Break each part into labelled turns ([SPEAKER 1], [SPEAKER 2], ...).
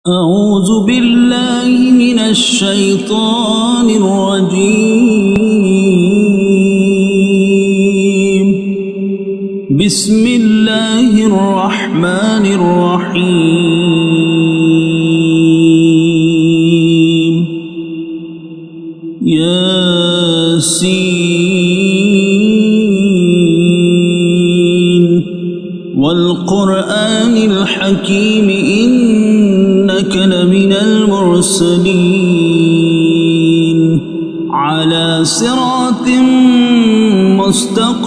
[SPEAKER 1] أعوذ بالله من الشيطان الرجيم. بسم الله الرحمن الرحيم. ياسين والقرآن الحكيم إنك لمن المرسلين على صراط مستقيم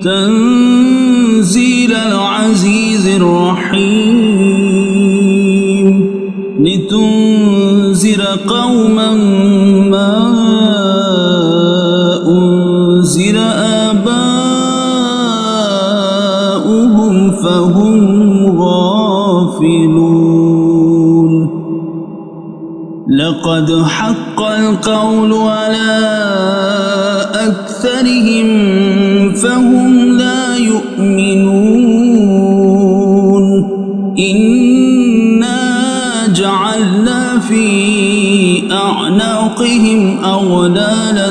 [SPEAKER 1] تنزيل العزيز الرحيم لتنذر قوما ما أنذر آباؤهم فهم غافلون. لقد حق القول على أكثرهم فهم لا يؤمنون. إنا جعلنا في أعناقهم أغلالا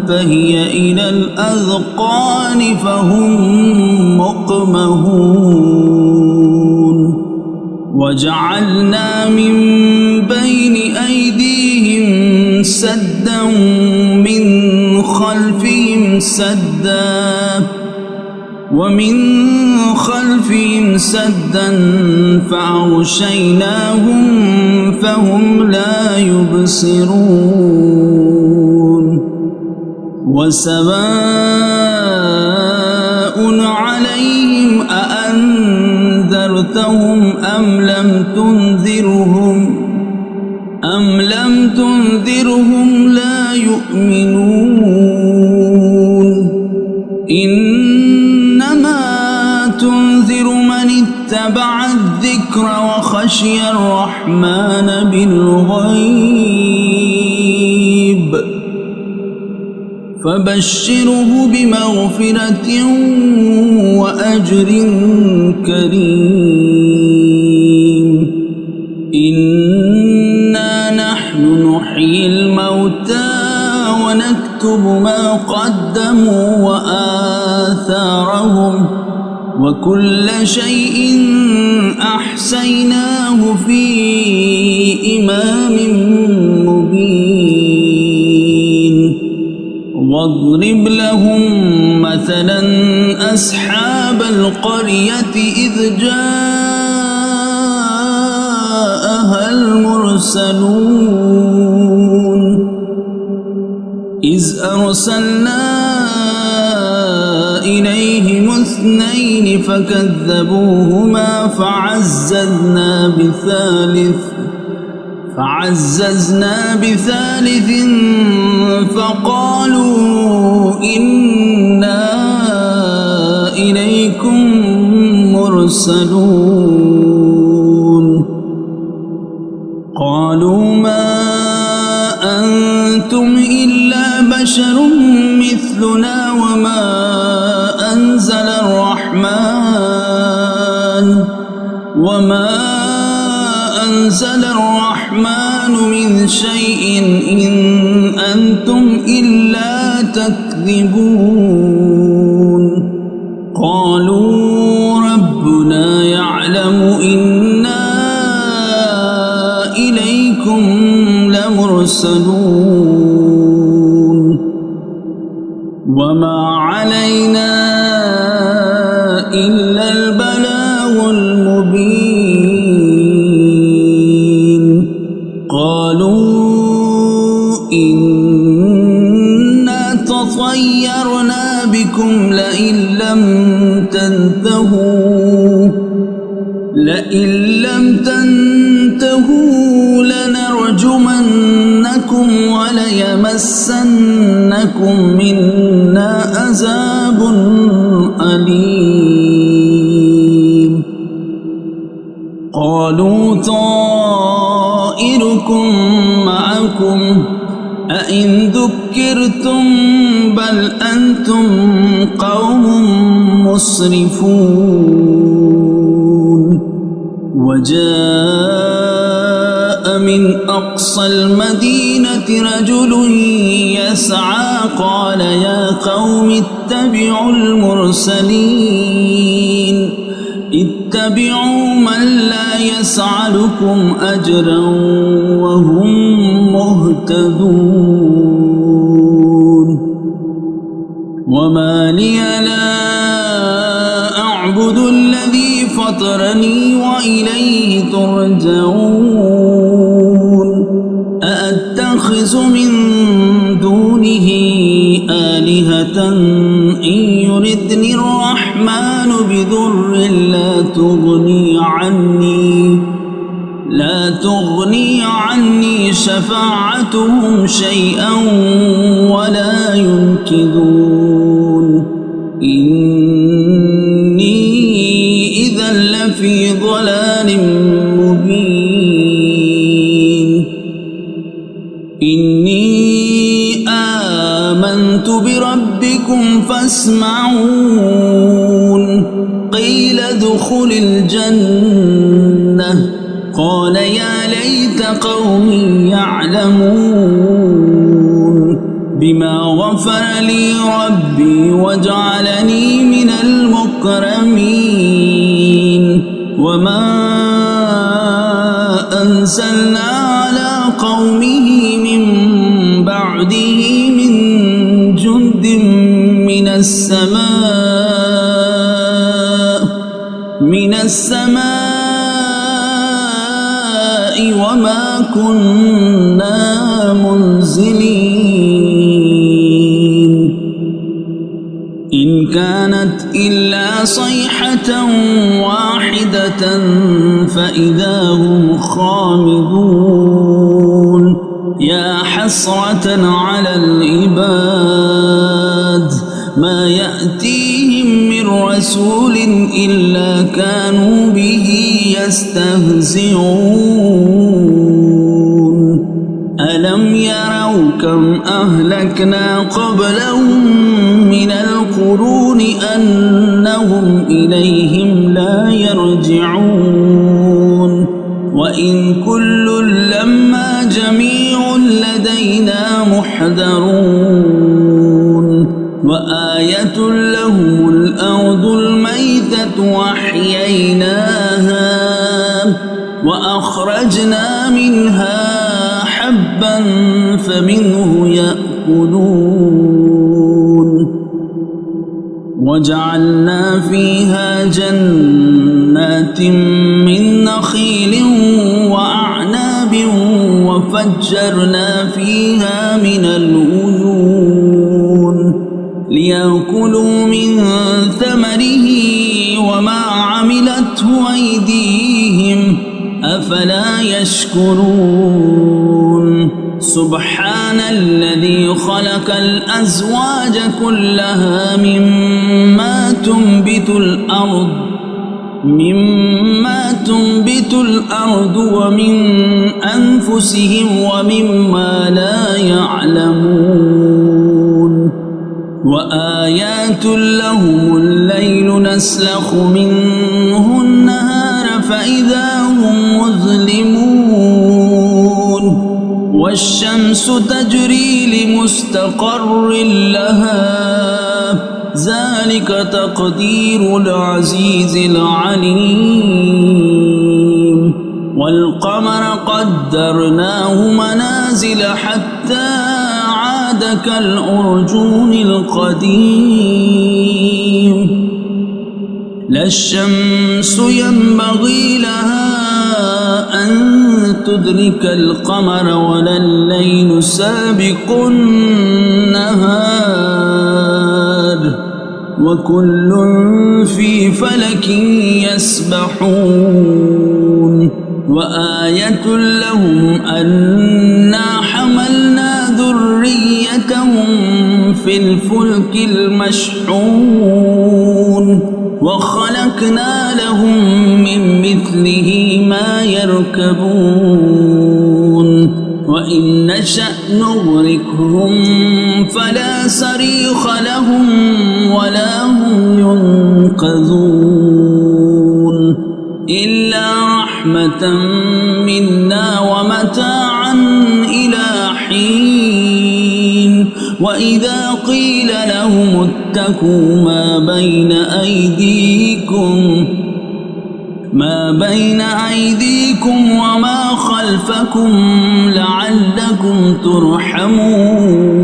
[SPEAKER 1] فهي إلى الأذقان فهم مقمحون. وجعلنا من بين أيديهم سدا من خلفهم سدا ومن خلفهم سدا فأغشيناهم فهم لا يبصرون. وسواء عليهم أأنذرتهم أم لم تنذرهم لا يؤمنون. إنما تنذر من اتبع الذكر وخشي الرحمن بالغيب فبشره بمغفرة وأجر كريم. إنا نحن نحيي الموتى ونكتب ما قدموا وآثارهم وكل شيء أحصيناه في إمام مبين. واضرب لهم مثلا أصحاب القرية إذ جاءها المرسلون إذ أرسلنا إليهم اثنين فكذبوهما فعززنا بثالث فقالوا إنا إليكم مرسلون. قالوا ما أنتم إلا بشر مثلنا وما أنزل الرحمن من شيء إن أنتم إلا تكذبون. قالوا ربنا يعلم إنا إليكم لمرسلون وما علينا إلا البلاغ المبين. قالوا إنا تطيرنا بكم لئن لم تنتهوا لنرجمنكم وليمسنكم منا عذاب أليم. قالوا طائركم معكم أئن ذكرتم بل أنتم قوم مسرفون. وجاء من أقصى المدينة رجل يسعى قال يا قوم اتبعوا المرسلين اتبعوا من لا يسعلكم أجرا وهم مهتدون وما لي لا أعبد الذي فطرني وإليه ترجعون أأتخذ من دونه آلهة إن يردني الرحمن بضر لا تغني عني شفاعتهم شيئا ولا ينقذون إني إذا لفي ضلال مبين إني آمنت بربكم فاسمعون قيل ادخل الجنة قال يا ليت قومي يعلمون بما غفر لي ربي وجعلني من المكرمين وما أنزلنا على قومه من بعده من جند من السماء وما كنا منزلين إن كانت إلا صيحة واحدة فإذا هم خامدون يا حسرة على العباد ما يأتيهم من رسول إلا كانوا به يستهزئون ألم يروا كم أهلكنا قبلهم من القرون أنهم إليهم لا يرجعون وإن كل لما جميع لدينا محضرون وآية لهم الأرض الميتة وأحييناها وأخرجنا منها حبا فمنه يأكلون وجعلنا فيها جنات من نخيل وأعناب وفجرنا فيها من العيون ليأكلوا من ثمره وما عملته أيديهم أفلا يشكرون سبحان الذي خلق الأزواج كلها مما تنبت الأرض ومن أنفسهم ومما لا يعلمون وآيات لهم الليل نسلخ منه النهار فإذا هم مظلمون والشمس تجري لمستقر لها ذلك تقدير العزيز العليم والقمر قدرناه منازل حتى عاد كالأرجون القديم لا الشمس ينبغي لها أن تدرك القمر ولا الليل سابق النهار وكل في فلك يسبحون وآية لهم أنا حملنا ذريتهم في الفلك المشحون وخلقنا لهم من مثله ما يركبون وإن نشأ نغرقهم فلا صريخ لهم ولا هم ينقذون إلا رحمة منا ومتاعا إلى حين وإذا قيل لهم اتقوا ما بين أيديكم وما خلفكم لعلكم ترحمون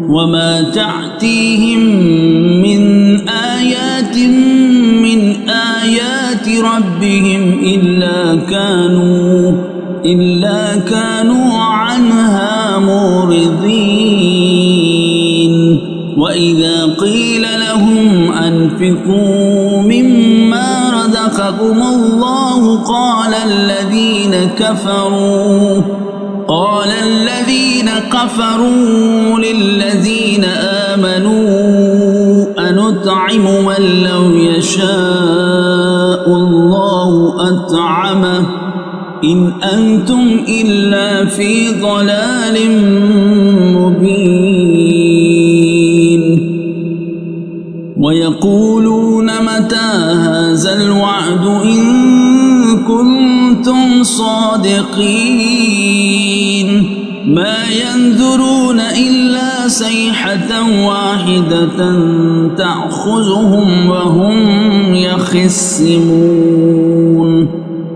[SPEAKER 1] وما تأتيهم من آيات ربهم إلا كانوا عنها معرضين وإذا قيل لهم أنفقوا مما رزقكم الله قال الذين كفروا للذين آمنوا أنطعم من لو يشاء الله أطعمه إن أنتم إلا في ضلال مبين ويقولون متى هذا الوعد إن كنتم صادقين ما ينظرون إلا صيحة واحدة تأخذهم وهم يخصمون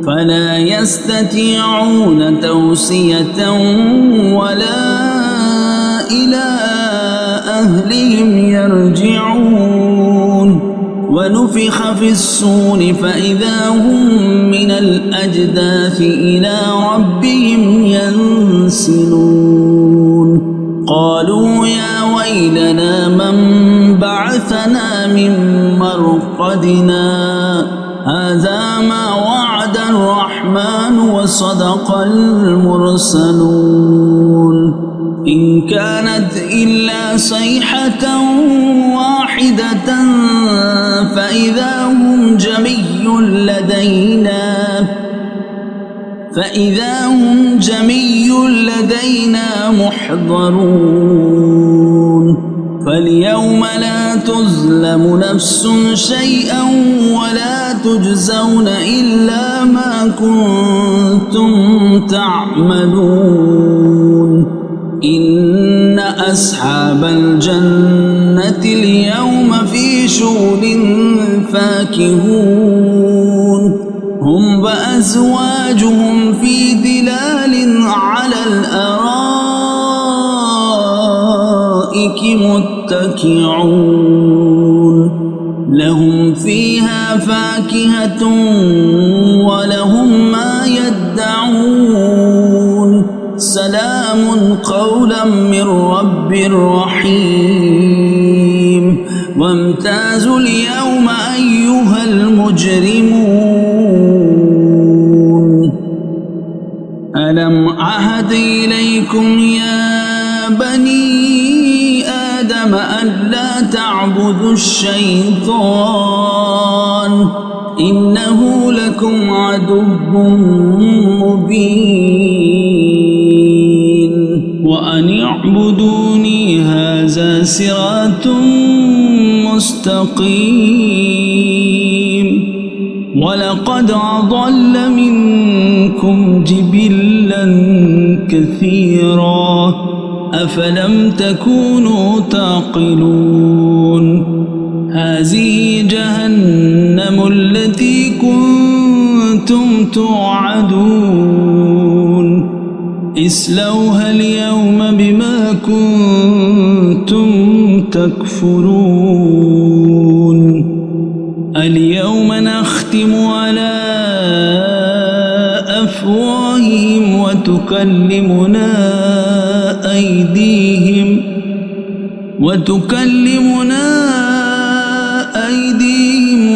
[SPEAKER 1] فلا يستطيعون توصية ولا إلى أهلهم يرجعون ونفخ في الصور فإذا هم من الأجداث إلى ربهم ينسلون قالوا يا ويلنا من بعثنا من مرقدنا هذا ما وعد الرحمن وصدق المرسلون إن كانت إلا صيحة واحدة فإذا هم جميع لدينا محضرون فاليوم لا تظلم نفس شيئا ولا تجزون إلا ما كنتم تعملون إن أصحاب الجنة اليوم في شغل فاكهون هم وأزواجهم في ظلال على الأرائك متكئون لهم فيها فاكهة ولهم ما يدعون سلام قولا من رب رحيم وامتازوا اليوم أيها المجرمون ألم أعهد إليكم يا بني آدم ألا تعبدوا الشيطان إنه لكم عدو مبين وأن اعبدوني هذا صراط مستقيم ولقد أضل منكم جبلا كثيرا أفلم تكونوا تعقلون هذه جهنم التي كنتم توعدون اصلوها اليوم بما كنتم تكفرون اليوم نختم على أفواههم وتكلمنا أيديهم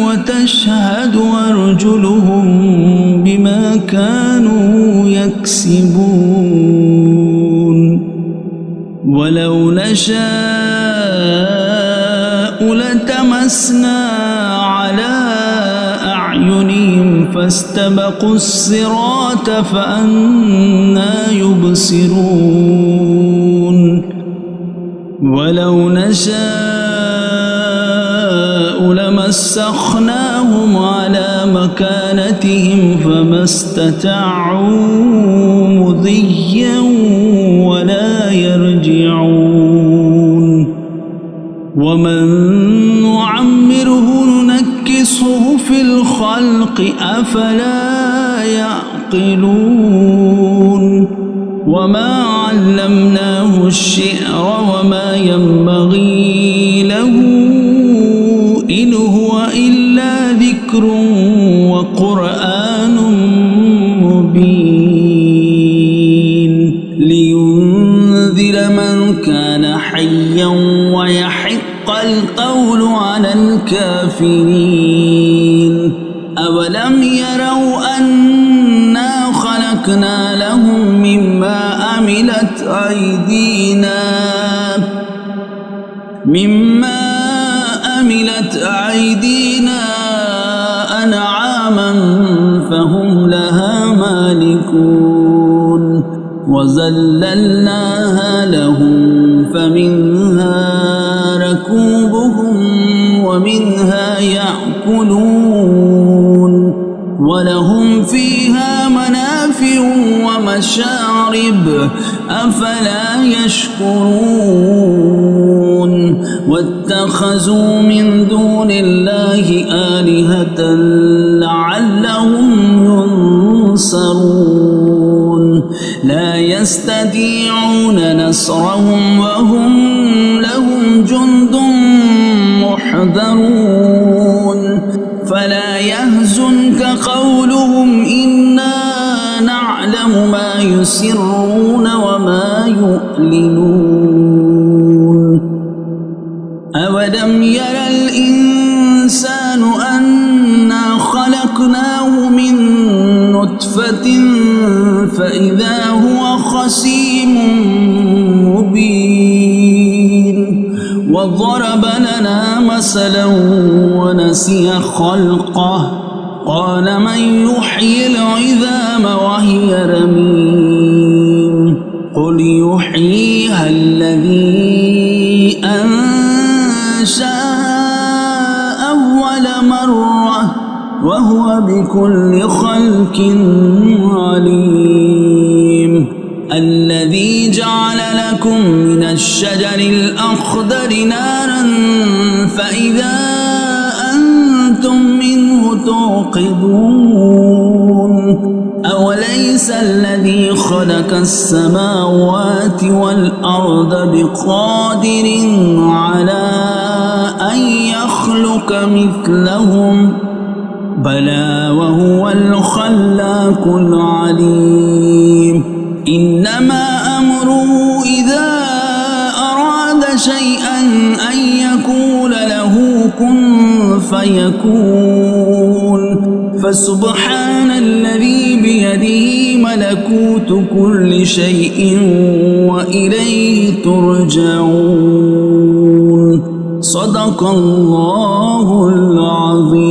[SPEAKER 1] وتشهد أرجلهم بما كانوا يكسبون ولو نشاء لتمسنا على أعينهم فاستبقوا الصراط فأنى يبصرون ولو نشاء لمسخناهم على مكانتهم فما استطاعوا مضيا ولا يرجعون ومن نعمره ننكسه في الخلق أفلا يعقلون وما علمناه الشعر وما ينبغي له إن هو إلا ذكر وقرآن مبين لينذر من كان حيا ويحق القول على الكافرين أولم يروا أنا خلقنا لهم مما عملت أيدينا أنعاما فهم لها مالكون وذللناها لهم فمنها ركوبهم ومنها يأكلون ولهم فيها منافع ومشارب أفلا يشكرون واتخذوا من دون الله آلهة لعلهم ينصرون لا يستطيعون نصرهم وهم لهم جند محضرون فلا يحزنك قولهم إنا نعلم ما يسرون وما يعلنون أولم ير الإنسان أنا خلقناه من نطفة فإذا هو خصيم مبين وضرب لنا مثلا ونسي خلقه قال من يحيي العظام وهي رميم قل يحييها الذي أنشأها أول مرة وهو بكل خلق عليم الذي جعل لكم من الشجر الأخضر نارا فإذا أنتم منه توقدون أوليس الذي خلق السماوات والأرض بقادر على أن يخلق مثلهم بلى وهو الخلاق العليم إنما أمره إذا أراد شيئا أن يقول له كن فيكون فسبحان الذي بيده ملكوت كل شيء وإليه ترجعون صدق الله العظيم.